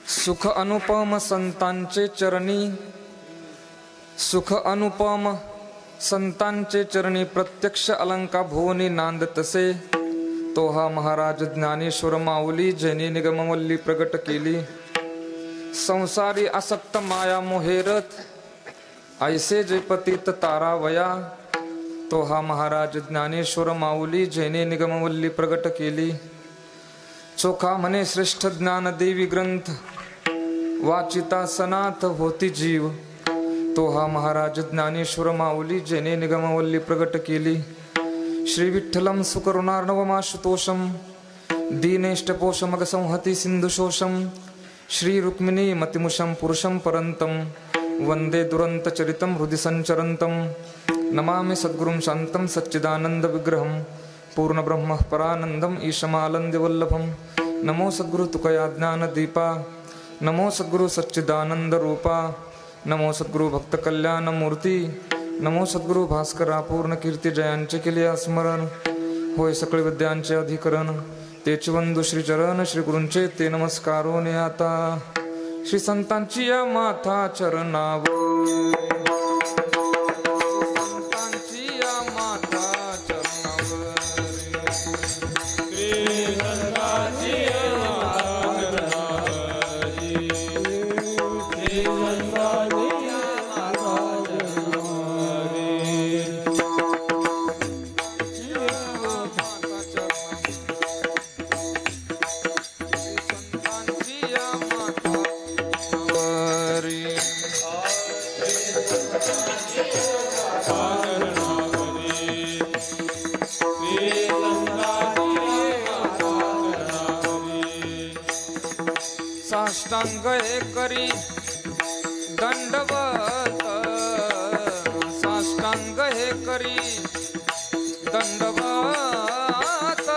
सुख अनुपम संतांचे चरणी, सुख अनुपम संतांचे चरणी प्रत्यक्ष अलंका भुवनी नांद तसे, तो हा महाराज ज्ञानेश्वर माऊली ज्यांनी निगमवल्ली प्रगट केली. संसारी आसक्त माया मोहेरत, ऐसे जे पतित तारावया, तो हा महाराज ज्ञानेश्वर माऊली ज्याने निगमवल्ली प्रगट केली. चोखा म्हणे श्रेष्ठ ज्ञान देवी ग्रंथ, वाचिता सनाथ होती जीव, तो हा महाराज ज्ञानेश्वर माऊली ज्याने निगमवल्ली प्रगट केली. श्री विठ्ठलम सुकरुणार्णवमाशुतोषम, दीनेष्टपोषमग संहति सिंधुशोषम, श्री रुक्मिणी मतिमुषम पुरुषम परंतम, वंदे दुरंत चरितम हृदि संचरंतम. नमामि सद्गुरुं शांतं सच्चिदानंद विग्रहं, पूर्ण ब्रह्म परानंदम ईशमालंद्य वल्लभम. नमो सद्गुरु तुकया ज्ञान दीपा, नमो सद्गुरु सच्चिदानंद रूपा, नमो सद्गुरु भक्त कल्याण मूर्ती, नमो सद्गुरु भास्करा पूर्ण कीर्ती. जयांचे केले स्मरण, होय सकळ विद्यांचे अधिकरण, तेच वंदू श्री चरण श्री गुरूंचे ते नमस्कारो ने आता. श्री संतांची या माथा चरणावर, साष्टांग हे करी दंडवत, साष्टांग हे करी दंडवत,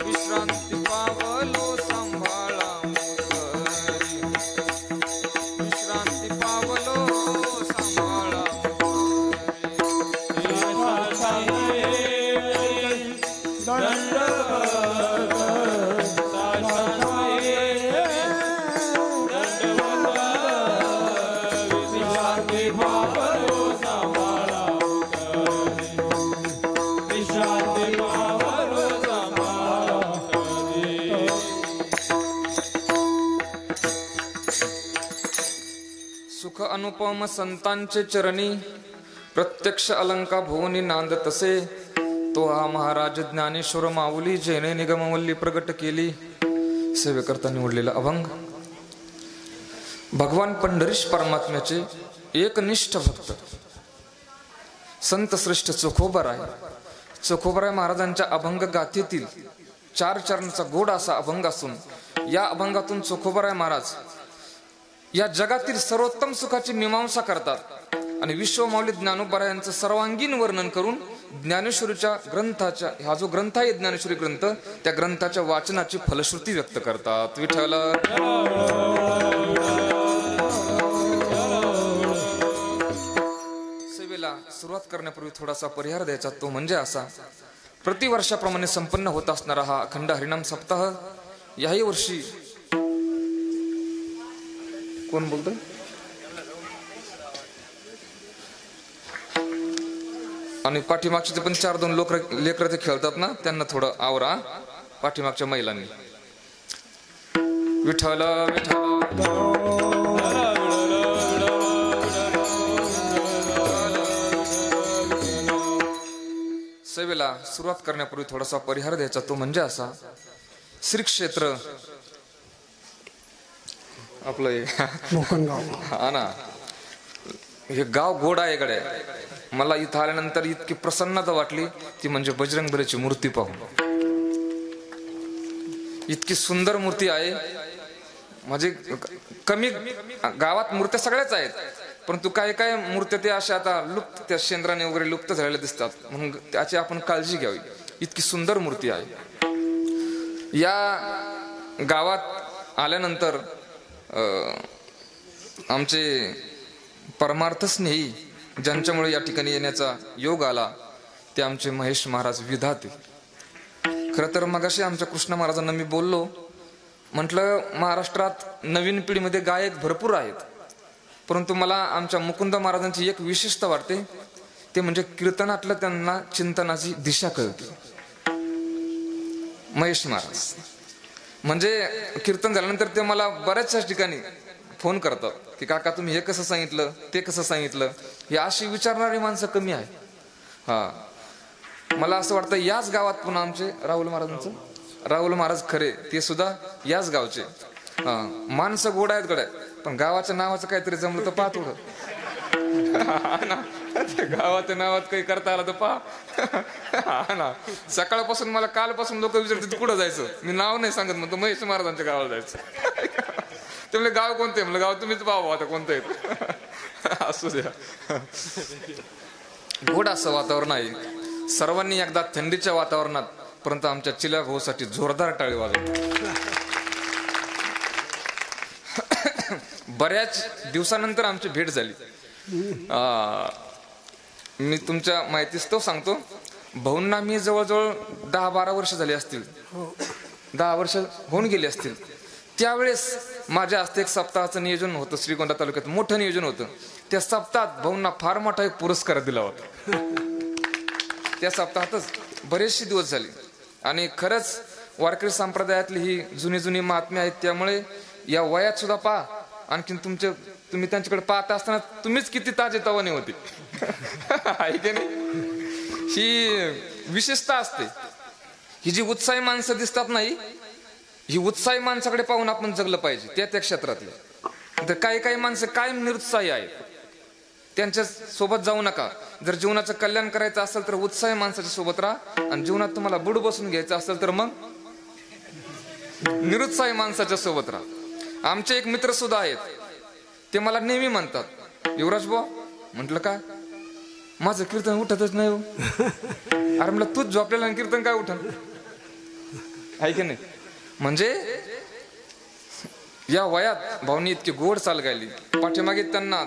विश्रांती पावलो सांभाळा मुखरी, विश्रांती पावलो सांभाळा सुख अनुपम संतांचे चरणी प्रत्यक्ष अलंका भुवनी नांद तसे, तो हा महाराज ज्ञानेश्वर माऊली ज्याने निगमवल्ली प्रगट केली. सेवेकरता निवडलेला अभंग. भगवान पंढरीश परमात्म्याचे एकनिष्ठ भक्त संत श्रेष्ठ चोखोबराय, चोखोबराय महाराजांच्या अभंग गाथेतील 4 चरणाचा गोड असा अभंग असून, या अभंगातून चोखोबराय महाराज या जगातील सर्वोत्तम सुखाची मीमांसा करतात आणि विश्वमाऊली ज्ञानोबा यांचं सर्वांगीण वर्णन करून ज्ञानेश्वरीच्या ग्रंथाच्या, हा जो ग्रंथ आहे ज्ञानेश्वरी ग्रंथ, त्या ग्रंथाच्या वाचनाची फलश्रुती व्यक्त करतात. विठ्ठल सेवेला सुरुवात करण्यापूर्वी थोडासा परिहार द्यायचा, तो म्हणजे असा. प्रतिवर्षाप्रमाणे संपन्न होत असणारा हा अखंड हरिनाम सप्ताह याही वर्षी कोण बोलतोय? आणि पाठीमागचे पण 4-2 लोक लेकर ते खेळतात ना, त्यांना थोडं आवरा पाठीमागच्या महिलांनी. विठ्ठल विठ्ठल सेवेला सुरुवात करण्यापूर्वी थोडासा परिहार द्यायचा, तो म्हणजे असा. श्री क्षेत्र आपलं हा ना, हे गाव गोड आहे गड्या. मला इथं आल्यानंतर इतकी प्रसन्नता वाटली ती म्हणजे बजरंगबलीची मूर्ती पाहून. इतकी सुंदर मूर्ती आहे. म्हणजे कमी गावात मूर्त्या सगळ्याच आहेत, परंतु काही काही मूर्त्या ते अशा आता लुप्त, त्या शेंद्राने वगैरे लुप्त झालेल्या दिसतात, म्हणून त्याची आपण काळजी घ्यावी. इतकी सुंदर मूर्ती आहे. या गावात आल्यानंतर आमचे परमार्थ स्नेही ज्यांच्यामुळे या ठिकाणी येण्याचा योग आला ते आमचे महेश महाराज विधाते. खरं तर मगाशी आमच्या कृष्ण महाराजांना मी बोललो म्हटलं महाराष्ट्रात नवीन पिढीमध्ये गायक भरपूर आहेत, परंतु मला आमच्या मुकुंद महाराजांची एक विशेषता वाटते, ते म्हणजे कीर्तनातलं त्यांना चिंतनाची दिशा कळते. महेश महाराज म्हणजे कीर्तन झाल्यानंतर ते मला बऱ्याचशा ठिकाणी फोन करतात की काका तुम्ही हे कसं सांगितलं, ते कसं सांगितलं. हे अशी विचारणारी माणसं कमी आहे. मला असं वाटतं याच गावात पुन्हा आमचे राहुल महाराज खरे, ते सुद्धा याच गावचे. माणसं गोड आहेत गड्या, पण गावाच्या नावाचं काहीतरी जमलं तर पाहत थोडं. गावाच्या नावात काही करता आलं तर पहा ना. सकाळपासून मला कालपासून लोक विचारतात कुठं जायचं, मी नाव नाही सांगत, म्हणतो महेश महाराजांच्या गावाला जायचं. ते म्हणले गाव कोणते, म्हणलं गाव तुम्हीच पाहा आता कोणतं आहे. असू द्या. गोड असं वातावरण आहे. सर्वांनी एकदा थंडीच्या वातावरणात परंतु आमच्या चिल्या भाऊसाठी जोरदार टाळी वाजवली. बऱ्याच दिवसानंतर आमची भेट झाली. मी तुमच्या माहितीस्तव सांगतो, भाऊंना मी जवळजवळ 10-12 वर्ष झाली असतील, 10 वर्ष होऊन गेली असतील. त्यावेळेस माझ्या हस्ते एक सप्ताहाचं नियोजन होतं, श्रीगोंदा तालुक्यात मोठं नियोजन होतं. त्या सप्ताहात भाऊंना फार मोठा एक पुरस्कार दिला होता. त्या सप्ताहातच बरेचसे दिवस झाले आणि खरंच वारकरी संप्रदायातली ही जुनी महात्म्य आहेत. त्यामुळे या वयात सुद्धा पहा, आणखीन तुम्ही त्यांच्याकडे पाहता असताना तुम्हीच किती ताजे तवाने होते. आहे की नाही? ही विशेषता असते. ही जी उत्साही माणसं दिसतात नाही, ही उत्साही माणसाकडे पाहून आपण जगलं पाहिजे. त्या क्षेत्रातले तर काही माणसं कायम निरुत्साही आहेत, त्यांच्या सोबत जाऊ नका. जर जीवनाचं कल्याण करायचं असेल तर उत्साही माणसाच्या सोबत राहा, आणि जीवनात तुम्हाला बुड बसून घ्यायचं असेल तर मग निरुत्साही माणसाच्या सोबत राहा. आमचे एक मित्र सुद्धा आहेत, ते मला नेहमी म्हणतात, युवराज भाऊ, म्हटलं का माझं कीर्तन उठतच नाही हो. अरे म्हटलं तूच झोपलेला कीर्तन काय उठन, आहे की नाही? म्हणजे या वयात भाऊनी इतकी गोड चाल गायली. पाठीमागे त्यांना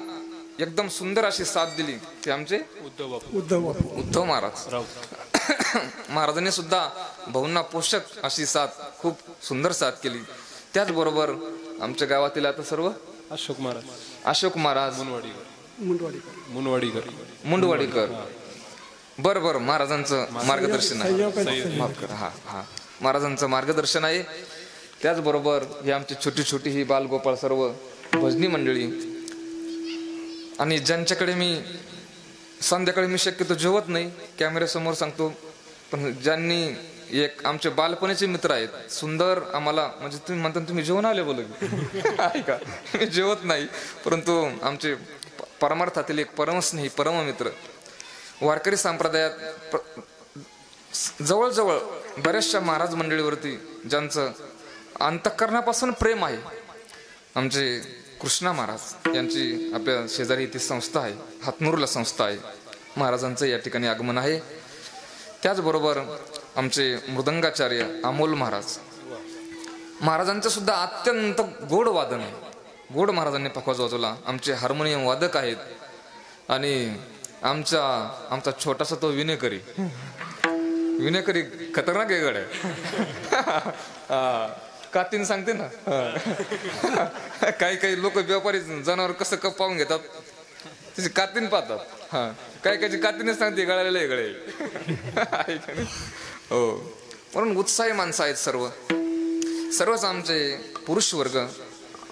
एकदम सुंदर अशी साथ दिली ते आमचे उद्धव महाराज. महाराजांनी सुद्धा भाऊंना पोषक अशी साथ, खूप सुंदर साथ केली. त्याचबरोबर आमच्या गावातील आता सर्व अशोक महाराज मुंडवाडीकर. बरं महाराजांचं मार्गदर्शन आहे. महाराजांचं मार्गदर्शन आहे. त्याचबरोबर ही आमची छोटी ही बालगोपाळ सर्व भजनी मंडळी, आणि ज्यांच्याकडे मी संध्याकाळी मी शक्यतो जेवत नाही, कॅमेऱ्यासमोर सांगतो, पण ज्यांनी एक आमचे बालपणीचे मित्र आहेत, सुंदर आम्हाला, म्हणजे तुम्ही म्हणता तुम्ही जेवण आले बोल का, मी जेवत नाही, परंतु आमचे परमार्थातील एक परमस्नेही परममित्र, वारकरी संप्रदायात जवळजवळ बऱ्याचशा महाराज मंडळीवरती ज्यांचं अंतःकरणापासून प्रेम आहे, आमचे कृष्णा महाराज यांची आपल्या शेजारी ती संस्था आहे, हातनूरला संस्था आहे. महाराजांचं या ठिकाणी आगमन आहे. त्याचबरोबर आमचे मृदंगाचार्य अमोल महाराजांचं सुद्धा अत्यंत गोड वादन आहे. गोड महाराजांनी पखवाज वाजवला. आमचे हार्मोनियम वादक आहेत. आणि आमचा छोटासा तो विनेकरी खतरनाक आहे गड्या. कातीन सांगते ना, काही लोक व्यापारी जनावर कसं पाहून घेतात त्याची कातीन पाहतात. काही कातीने सांगते गळालेले गळे. हो, म्हणून उत्साही माणसं आहेत सर्वच आमचे पुरुष वर्ग,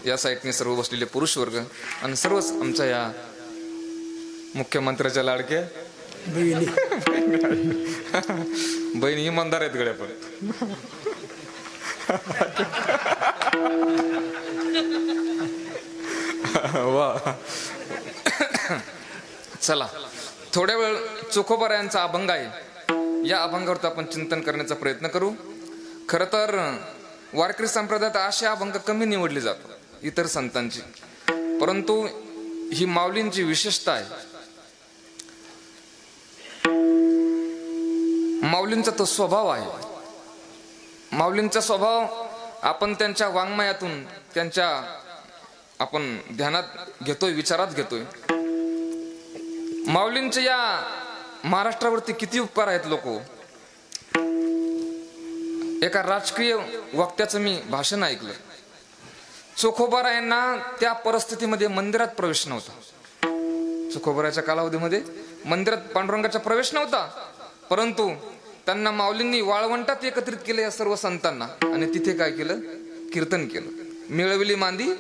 या साईडने सर्व बसलेले पुरुष वर्ग, आणि सर्वच आमच्या या मुख्यमंत्र्याच्या लाडक्या बहिणी इमानदार आहेत गड्या. पण वा, चला थोड्या वेळ चोखोबारा यांचा अभंग आहे, या अभंगावर आपण चिंतन करण्याचा प्रयत्न करू. खर तर वारकरी संप्रदायात असे अभंग कमी निवडले जातात इतर संतांची, परंतु ही माऊलींची विशेषता आहे. माऊलींचा तो स्वभाव आहे. माऊलींचा स्वभाव आपण त्यांच्या वाङ्मयातून, त्यांच्या आपण ध्यानात घेतोय, विचारात घेतोय. माऊलींचे या महाराष्ट्रावरती किती उपकार आहेत. लोक, एका राजकीय वक्त्याचं मी भाषण ऐकलं. चोखोबारायांना त्या परिस्थितीमध्ये मंदिरात प्रवेश नव्हता. चोखोबाराच्या कालावधीमध्ये मंदिरात पांडुरंगाचा प्रवेश नव्हता, परंतु त्यांना माऊलींनी वाळवंटात एकत्रित केले या सर्व संतांना, आणि तिथे काय केलं, कीर्तन केलं. मिळवली मांदी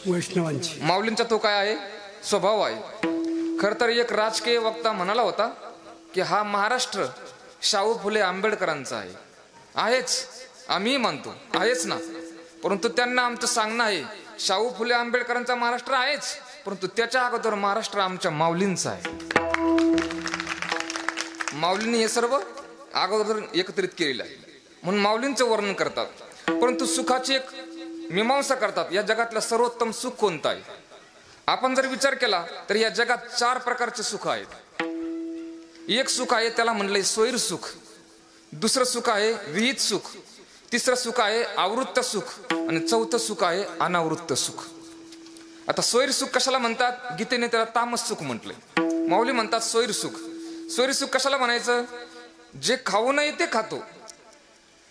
वैष्णवांची. माऊलींचा तो काय आहे, स्वभाव आहे. खर तर एक राजकीय वक्ता म्हणाला होता की हा महाराष्ट्र शाहू फुले आंबेडकरांचा आहे. आहेच, आम्ही मानतो आहेच ना, परंतु त्यांना आमचं सांगणं आहे शाहू फुले आंबेडकरांचा महाराष्ट्र आहेच, परंतु त्याच्या अगोदर महाराष्ट्र आमच्या माऊलींचा आहे. माऊलींनी हे सर्व अगोदर एकत्रित केलेलं आहे, म्हणून माऊलींचं वर्णन करतात. परंतु सुखाची एक मीमांसा करतात. या जगातलं सर्वोत्तम सुख कोणतं आहे? आपण जर विचार केला तर या जगात 4 प्रकारचे सुख आहेत. एक सुख आहे त्याला म्हणलंय स्वैर सुख, दुसरं सुख आहे विहित सुख, तिसरं सुख आहे आवृत्त सुख, आणि चौथं सुख आहे अनावृत्त सुख. आता स्वैर सुख कशाला म्हणतात? गीतेने त्याला तामस सुख म्हटलंय. माऊली म्हणतात स्वैर सुख. स्वैर सुख कशाला म्हणायचं? जे खाऊ नये ते खातो,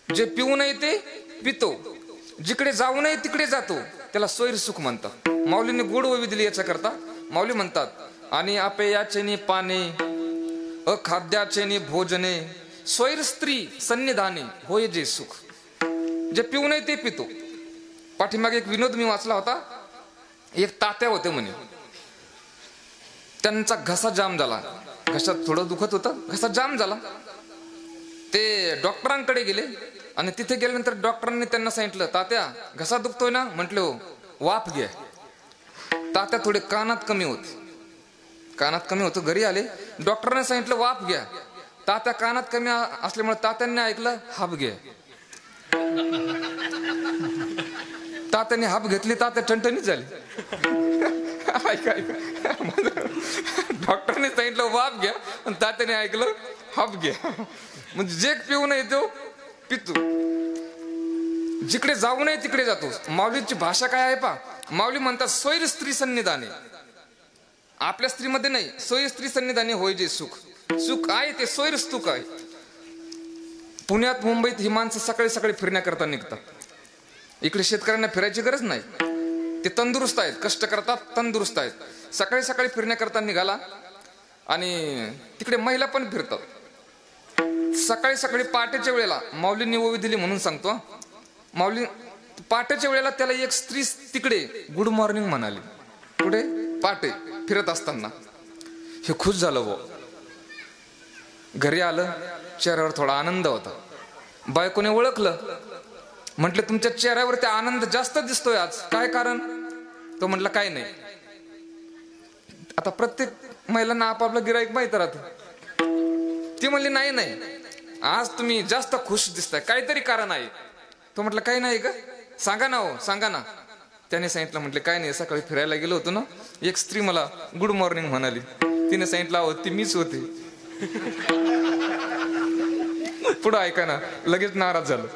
जे पिऊ नये ते पितो, जिकडे जाऊ नये तिकडे जातो, त्याला स्वैर सुख म्हणतात. माऊलीने गोड ओवी दिली याच्याकरता. माऊली म्हणतात, आणि अपेयाचे नि पाने, अखाद्याचे नि भोजने, स्वैर स्त्री सन्निधाने होय जे सुख. जे पिऊ नये ते पितो. पाठीमागे एक विनोद मी वाचला होता. एक तात्या होते म्हणे, त्यांचा घसा जाम झाला, घशात थोडं दुखत होतं, घसा जाम झाला. ते डॉक्टरांकडे गेले, आणि तिथे गेल्यानंतर डॉक्टरांनी त्यांना सांगितलं, तात्या घसा दुखतोय ना? म्हटले हो, वाफ घ्या. तात्या थोडे कानात कमी होतं. घरी आले, डॉक्टरांनी सांगितलं वाफ घ्या. तात्या कानात कमी असल्यामुळे तात्यांनी ऐकलं हाफ घ्या. तात्याने हाफ घेतली, तात्या ठणठणीत झाली. डॉक्टरने सांगितलं वाफ घ्या, आणि तात्याने ऐकलं हाफ घ्या. म्हणजे जे पिऊ नये तो पितो, जिकडे जाऊ नये तिकडे जातो. माऊलीची भाषा काय आहे पा? माऊली म्हणतात स्वैर स्त्री सन्निधाने. आपल्या स्त्रीमध्ये नाही, स्वैर स्त्री सन्निधाने होय जे सुख. सुख आहे ते स्वैर सुख आहे. पुण्यात मुंबईत ही माणसं सकाळी सकाळी फिरण्याकरता निघतात. इकडे शेतकऱ्यांना फिरायची गरज नाही, ते तंदुरुस्त आहेत, कष्ट करतात, तंदुरुस्त आहेत. सकाळी सकाळी फिरण्याकरता निघाला, आणि तिकडे महिला पण फिरतात. सकाळी सकाळी पहाटेच्या वेळेला माऊलींनी ओवी दिली म्हणून सांगतो. माऊली पहाटेच्या वेळेला त्याला एक स्त्री तिकडे गुड मॉर्निंग म्हणाली. पुढे पहाटे फिरत असताना हे खुश झालं वो. घरी आलं, चेहऱ्यावर थोडा आनंद होता. बायकोने ओळखलं, म्हटलं तुमच्या चेहऱ्यावर ते आनंद जास्त दिसतोय आज, काय कारण? तो म्हटलं काय नाही. आता प्रत्येक महिलांना आपापलं गिराईक माहित राहतं. ती म्हणली नाही नाही, आज तुम्ही जास्त खुश दिसताय, काहीतरी कारण आहे. तो म्हटलं काही नाही का? सांगा ना हो, सांगा ना. त्याने सांगितलं, म्हटलं काय नाही, सकाळी फिरायला गेलो होतो ना, एक स्त्री मला गुड मॉर्निंग म्हणाली. तिने सांगितलं अहो ती मीच होते. पुढं ऐका ना, लगेच नाराज झालं.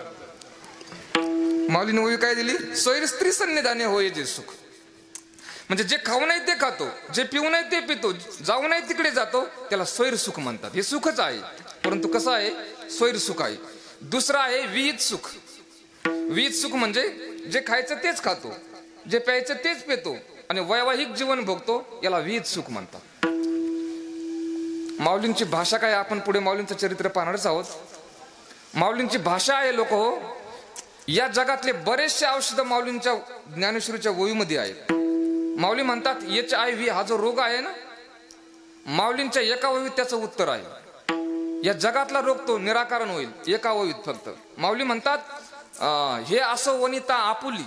माऊलीने ओवी काय दिली? स्वैर स्त्री सन्निधाने होय जे सुख. म्हणजे जे खाऊ नाही ते खातो, जे पिऊ नाही ते पितो, जाऊ नाही तिकडे जातो, त्याला स्वैर सुख म्हणतात. हे सुखच आहे, परंतु कसं आहे? स्वैर सुख आहे. दुसरं आहे विहित सुख. विहित सुख म्हणजे जे खायचं तेच खातो, जे प्यायचं तेच पितो, आणि वैवाहिक जीवन भोगतो, याला विहित सुख म्हणतात. माऊलींची भाषा काय? आपण पुढे माऊलींचं चरित्र पाहणारच आहोत. माऊलींची भाषा आहे लोक हो. या जगातले बरेचसे औषध माऊलींच्या ज्ञानेश्वरीच्या ओवीमध्ये आहेत. माऊली म्हणतात HIV हा जो रोग आहे ना, माऊलींच्या एका ओवीत त्याचं उत्तर आहे. या जगातला रोग तो निराकरण होईल एका ओवीत फक्त. माऊली म्हणतात हे असो वनिता आपुली,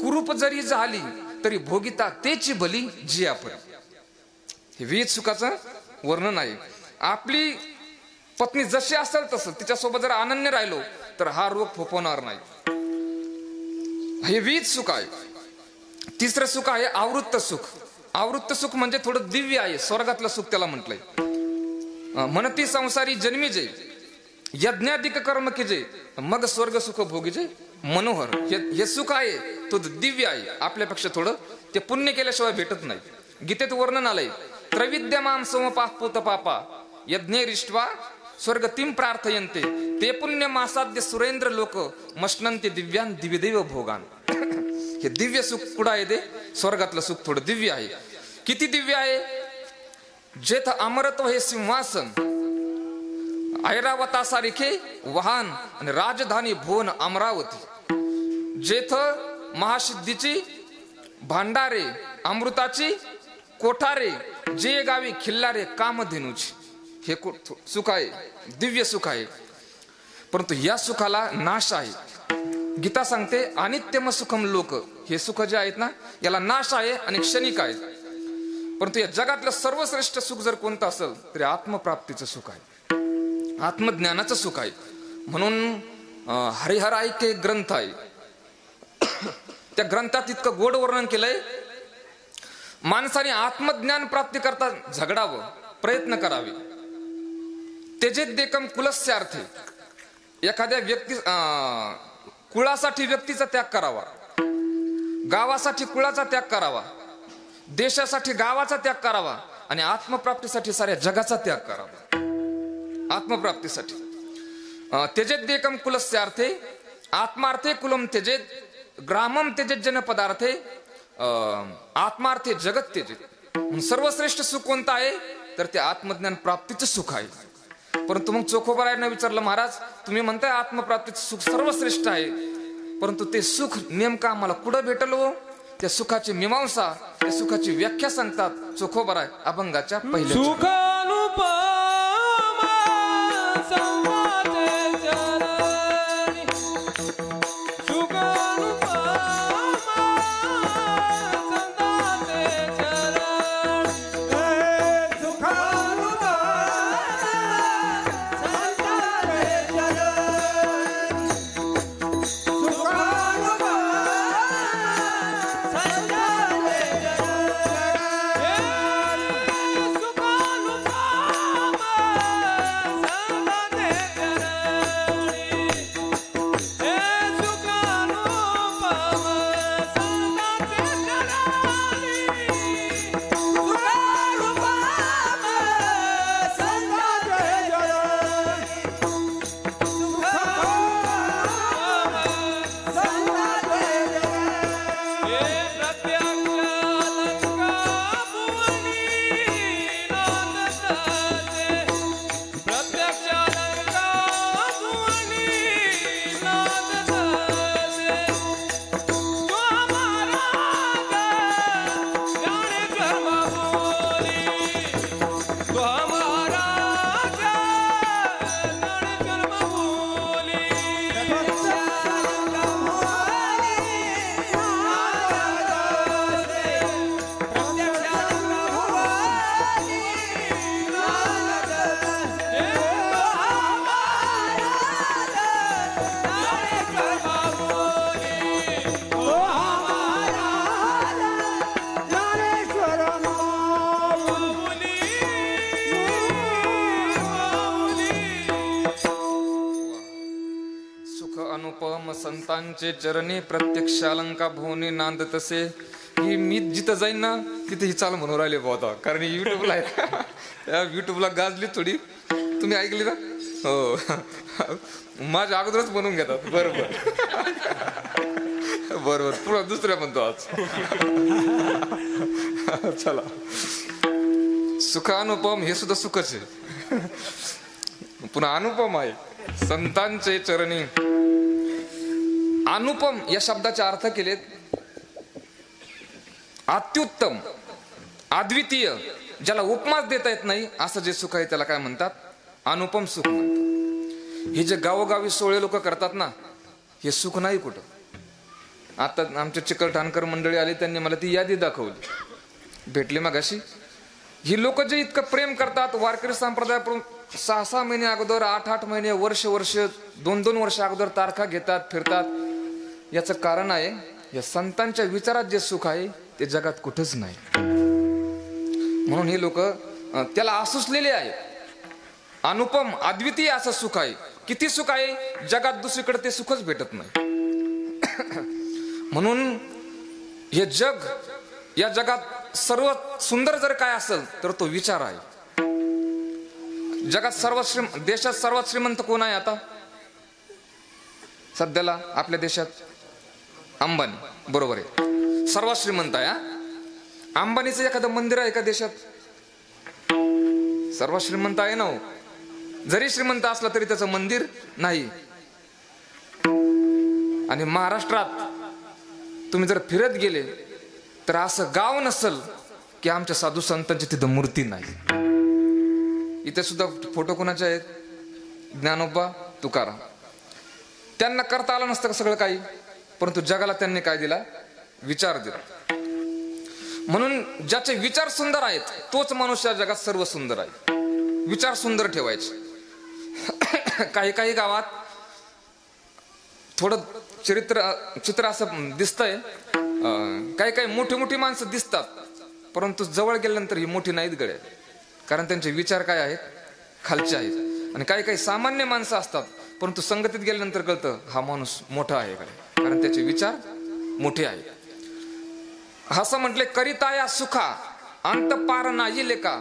कुरूप जरी झाली तरी भोगिता तेची भली जी आपण. हे विहित सुखाचं वर्णन आहे. आपली पत्नी जशी असेल तसं तिच्यासोबत जर अनन्य राहिलो तर हा रोग फोपवणार नाही. हे विहित सुख आहे. तिसरं सुख आहे आवृत्त सुख. आवृत्त सुख म्हणजे थोडं दिव्य आहे, स्वर्गातलं सुख त्याला म्हटलंय. म्हणती संसारी जन्मी जे, यज्ञाधिक कर्म केजे, मग स्वर्ग सुख भोगीजे मनोहर. हे सुख आहे तो दिव्य आहे, आपल्यापेक्षा थोडं ते पुण्य केल्याशिवाय भेटत नाही. गीतेत वर्णन आलंय, त्रविद्यमाम समपापूत पापा यज्ञेरिष्ट्वा स्वर्गतीम प्रार्थयन्ते ते पुण्य मासाद्य सुरेंद्र लोक मश्नन्ते दिव्यान दिव्यदेव भोगान. हे दिव्य सुख कुठं आहे? ते स्वर्गातलं सुख थोडं दिव्य आहे. किती दिव्य आहे? जेथ अमरत्व हे सिंहासन, ऐरावतासारिखे वाहन आणि राजधानी भुवन अमरावती. जेथ महासिद्धीची भांडारे, अमृताची कोठारे, जे गावी खिल्लारे कामधेनूची. हे सुख आहे, दिव्य सुख आहे. परंतु या सुखाला नाश आहे. गीता सांगते अनित्यम सुखम लोक. हे सुख जे आहेत ना, याला नाश आहे आणि क्षणिक आहेत. परंतु या जगातलं सर्वश्रेष्ठ सुख जर कोणतं असेल तरी आत्मप्राप्तीचं सुख आहे, आत्मज्ञानाचं सुख आहे. म्हणून हरिहर ऐके ग्रंथ आहे. त्या ग्रंथात इतकं गोड वर्णन केलंय, माणसाने आत्मज्ञान प्राप्ती करता झगडावं, प्रयत्न करावे. तेजेत देकम कुलस्यार्थे. एखाद्या व्यक्ती कुळासाठी व्यक्तीचा त्याग करावा, गावासाठी कुळाचा त्याग करावा, देशासाठी गावाचा त्याग करावा आणि आत्मप्राप्तीसाठी साऱ्या जगाचा त्याग करावा. आत्मप्राप्तीसाठी तेजेत देकम कुलस्यार्थे आत्मार्थे कुलम तेजेत ग्रामम तेजेत जनपदार्थे आत्मार्थे जगत तेजेत. सर्वश्रेष्ठ सुख कोणतं आहे? तर ते आत्मज्ञान प्राप्तीचं सुख आहे. परंतु मग चोखोबारायांना विचारलं, महाराज तुम्ही म्हणताय आत्मप्राप्तीचं सुख सर्वश्रेष्ठ आहे, परंतु ते सुख नेमकं आम्हाला कुठं भेटल हो? त्या सुखाची मीमांसा, त्या सुखाची व्याख्या सांगतात चोखोबाराय अभंगाच्या पहिल्या. संतांचे चरणी प्रत्यक्ष अलंका भोवनी नांद तसे. ही मी जिथं जाईन ना तिथे ही चाल म्हणून राहिले बहुता, कारण युट्यूबला आहे. युट्यूबला गाजली थोडी, तुम्ही ऐकली ना? हो, माझ्या अगोदरच म्हणून घेतात. बरोबर बरोबर, पुढं दुसऱ्या म्हणतो आज. चला, सुख अनुपम हे सुद्धा सुखच आहे, पुन्हा अनुपम आहे. संतांचे चरणी. अनुपम या शब्दाचे अर्थ केलेत अत्युत्तम, अद्वितीय, ज्याला उपमाच देता येत नाही असं जे सुख आहे त्याला काय म्हणतात? अनुपम सुख म्हणतात. हे जे गावोगावी सोहळे लोक करतात ना, हे सुख नाही कुठं. आता आमच्या चिकलठाणकर मंडळी आली, त्यांनी मला ती यादी दाखवली, भेटली मगाशी. ही लोक जे इतकं प्रेम करतात, वारकरी संप्रदायाकडून 6-6 महिने अगोदर, 8-8 महिने, वर्ष 2-2 वर्ष अगोदर तारखा घेतात, फिरतात. याचं कारण आहे या संतांच्या विचारात जे सुख आहे ते जगात कुठंच नाही. म्हणून हे लोक त्याला आसुसलेले आहेत. अनुपम, अद्वितीय असं सुख आहे. किती सुख आहे, जगात दुसरीकडे ते सुखच भेटत नाही. म्हणून हे जग, या जगात सर्वात सुंदर जर काय असेल तर तो विचार आहे. जगात देशात सर्वात श्रीमंत कोण आहे आता सध्याला आपल्या देशात? अंबानी. बरोबर आहे, सर्वात श्रीमंत आहे. अंबानीचं एखादं मंदिर आहे का देशात? सर्वात श्रीमंत आहे ना हो. जरी श्रीमंत असला तरी त्याचं मंदिर नाही. आणि महाराष्ट्रात तुम्ही जर फिरत गेले तर असं गाव नसल की आमच्या साधू संतांची तिथं मूर्ती नाही. इथे सुद्धा फोटो कोणाचे आहेत? ज्ञानोबा, तुकाराम. त्यांना करता आलं नसतं सगळं काही, परंतु जगाला त्यांनी काय दिला? विचार दिला. म्हणून ज्याचे विचार सुंदर आहेत तोच मनुष्य या जगात सर्व सुंदर आहे. विचार सुंदर ठेवायचे. काही काही गावात थोडं चित्र असं दिसतंय, काही काही मोठी मोठी माणसं दिसतात, परंतु जवळ गेल्यानंतर ही मोठी नाहीत गड्या, कारण त्यांचे विचार काय आहेत? खालचे आहेत. आणि काही काही सामान्य माणसं असतात, परंतु संगतीत गेल्यानंतर कळतं हा माणूस मोठा आहे गड्या, कारण त्याचे विचार मोठे आहेत. असं म्हटले, करिताया सुखा अंत पार नाही लेका